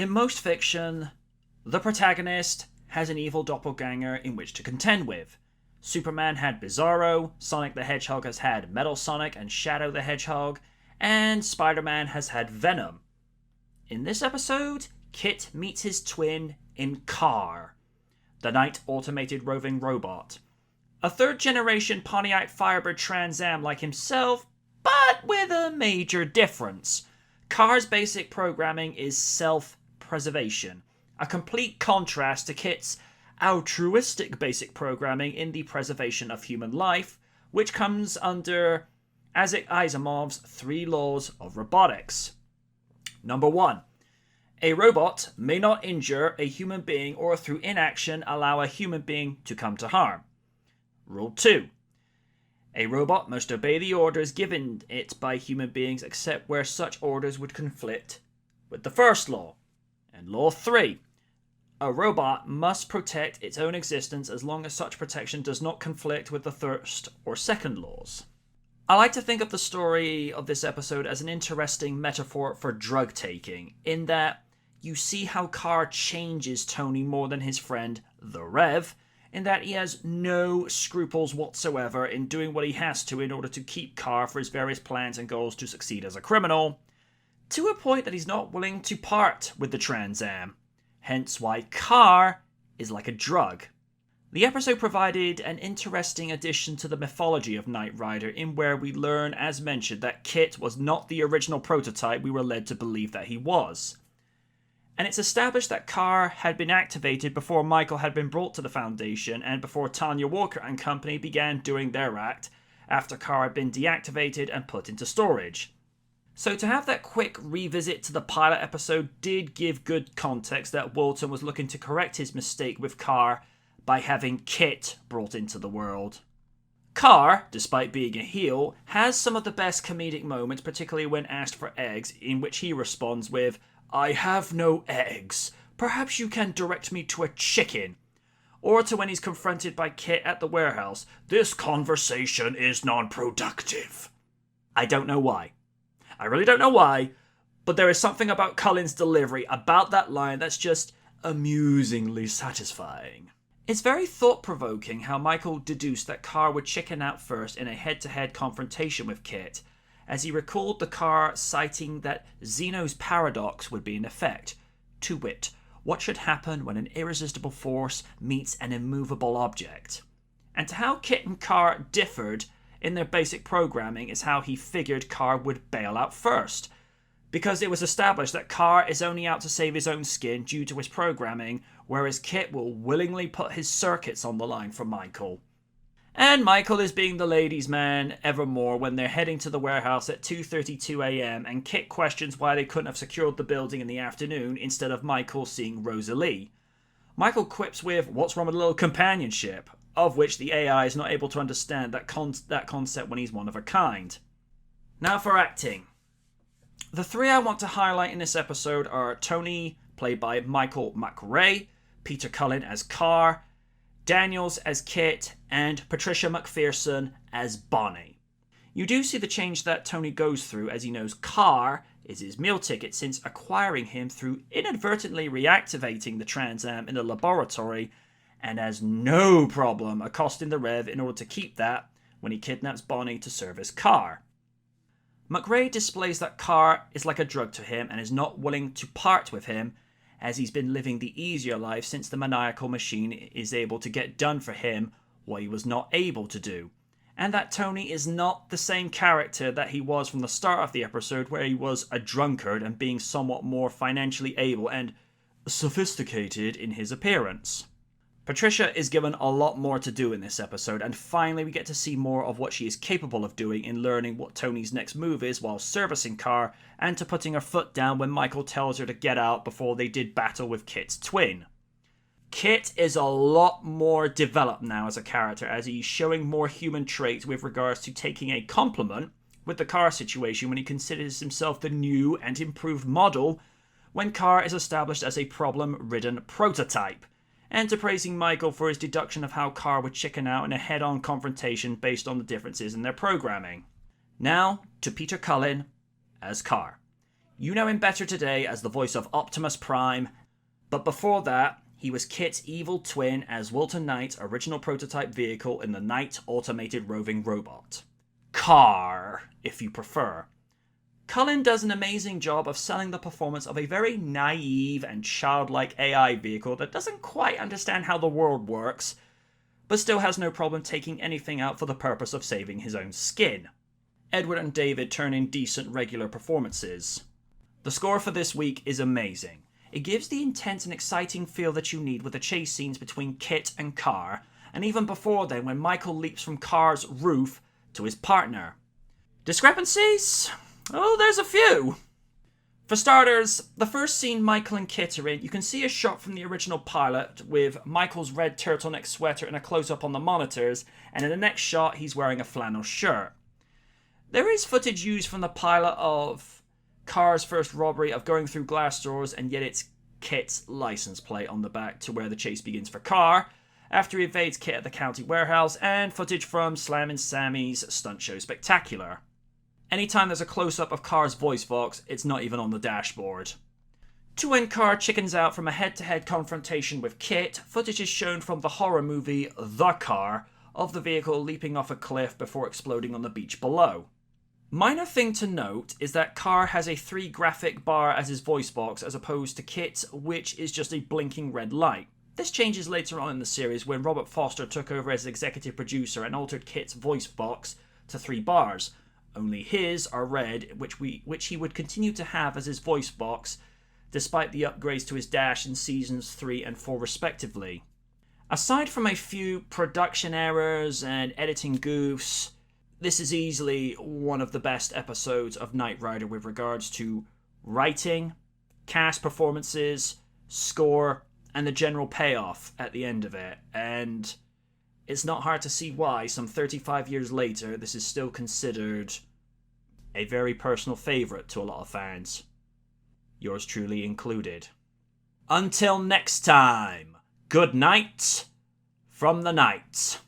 In most fiction, the protagonist has an evil doppelganger in which to contend with. Superman had Bizarro, Sonic the Hedgehog has had Metal Sonic and Shadow the Hedgehog, and Spider-Man has had Venom. In this episode, KITT meets his twin in KARR, the Night Automated Roving Robot. A third-generation Pontiac Firebird Trans Am like himself, but with a major difference. KARR's basic programming is self-preservation, a complete contrast to KITT's altruistic basic programming in the preservation of human life, which comes under Isaac Asimov's 3 laws of robotics. Number 1. A robot may not injure a human being or through inaction allow a human being to come to harm. Rule 2. A robot must obey the orders given it by human beings except where such orders would conflict with the first law. And Law 3. A robot must protect its own existence as long as such protection does not conflict with the first or second laws. I like to think of the story of this episode as an interesting metaphor for drug taking, in that you see how KARR changes Tony more than his friend, the Rev, in that he has no scruples whatsoever in doing what he has to in order to keep KARR for his various plans and goals to succeed as a criminal, to a point that he's not willing to part with the Trans Am. Hence why KARR is like a drug. The episode provided an interesting addition to the mythology of Knight Rider, in where we learn, as mentioned, that KITT was not the original prototype we were led to believe that he was. And it's established that KARR had been activated before Michael had been brought to the Foundation and before Tanya Walker and company began doing their act, after KARR had been deactivated and put into storage. So to have that quick revisit to the pilot episode did give good context that Walton was looking to correct his mistake with KARR by having KITT brought into the world. KARR, despite being a heel, has some of the best comedic moments, particularly when asked for eggs, in which he responds with, "I have no eggs. Perhaps you can direct me to a chicken." Or to when he's confronted by KITT at the warehouse, "This conversation is non-productive." I don't know why. I really don't know why, but there is something about Cullen's delivery about that line that's just amusingly satisfying. It's very thought-provoking how Michael deduced that KARR would chicken out first in a head-to-head confrontation with KITT, as he recalled the KARR citing that Zeno's paradox would be in effect, to wit, what should happen when an irresistible force meets an immovable object. And to how KITT and KARR differed in their basic programming is how he figured KARR would bail out first, because it was established that KARR is only out to save his own skin due to his programming, whereas KITT will willingly put his circuits on the line for Michael. And Michael is being the ladies' man evermore when they're heading to the warehouse at 2:32 a.m. and KITT questions why they couldn't have secured the building in the afternoon instead of Michael seeing Rosalie. Michael quips with, "What's wrong with a little companionship?" of which the AI is not able to understand that concept when he's one of a kind. Now for acting. The 3 I want to highlight in this episode are Tony, played by Michael McRae, Peter Cullen as KARR, Daniels as KITT, and Patricia McPherson as Bonnie. You do see the change that Tony goes through as he knows KARR is his meal ticket since acquiring him through inadvertently reactivating the Trans Am in the laboratory, and has no problem accosting the Rev in order to keep that when he kidnaps Bonnie to serve as KARR. McRae displays that KARR is like a drug to him and is not willing to part with him, as he's been living the easier life since the maniacal machine is able to get done for him what he was not able to do, and that Tony is not the same character that he was from the start of the episode, where he was a drunkard and being somewhat more financially able and sophisticated in his appearance. Patricia is given a lot more to do in this episode, and finally we get to see more of what she is capable of doing in learning what Tony's next move is while servicing KARR, and to putting her foot down when Michael tells her to get out before they did battle with KITT's twin. KITT is a lot more developed now as a character, as he's showing more human traits with regards to taking a compliment with the KARR situation when he considers himself the new and improved model when KARR is established as a problem-ridden prototype, and to praising Michael for his deduction of how KARR would chicken out in a head-on confrontation based on the differences in their programming. Now, to Peter Cullen as KARR. You know him better today as the voice of Optimus Prime, but before that, he was KITT's evil twin as Walter Knight's original prototype vehicle in the Knight Automated Roving Robot. KARR, if you prefer. Cullen does an amazing job of selling the performance of a very naive and childlike AI vehicle that doesn't quite understand how the world works, but still has no problem taking anything out for the purpose of saving his own skin. Edward and David turn in decent regular performances. The score for this week is amazing. It gives the intense and exciting feel that you need with the chase scenes between KITT and KARR, and even before then when Michael leaps from KARR's roof to his partner. Discrepancies? Oh, there's a few. For starters, the first scene Michael and KITT are in, you can see a shot from the original pilot with Michael's red turtleneck sweater and a close-up on the monitors, and in the next shot he's wearing a flannel shirt. There is footage used from the pilot of KARR's first robbery of going through glass doors, and yet it's KITT's license plate on the back to where the chase begins for KARR, after he evades KITT at the county warehouse, and footage from Slammin' Sammy's Stunt Show Spectacular. Anytime there's a close-up of KARR's voice box, it's not even on the dashboard. To when KARR chickens out from a head-to-head confrontation with KITT, footage is shown from the horror movie The KARR of the vehicle leaping off a cliff before exploding on the beach below. Minor thing to note is that KARR has a 3 graphic bar as his voice box as opposed to KITT's, which is just a blinking red light. This changes later on in the series when Robert Foster took over as executive producer and altered KITT's voice box to 3 bars. Only his are red, which he would continue to have as his voice box, despite the upgrades to his dash in seasons 3 and 4 respectively. Aside from a few production errors and editing goofs, this is easily one of the best episodes of Knight Rider with regards to writing, cast performances, score, and the general payoff at the end of it, and it's not hard to see why, some 35 years later, this is still considered a very personal favourite to a lot of fans. Yours truly included. Until next time, good night from the Knight.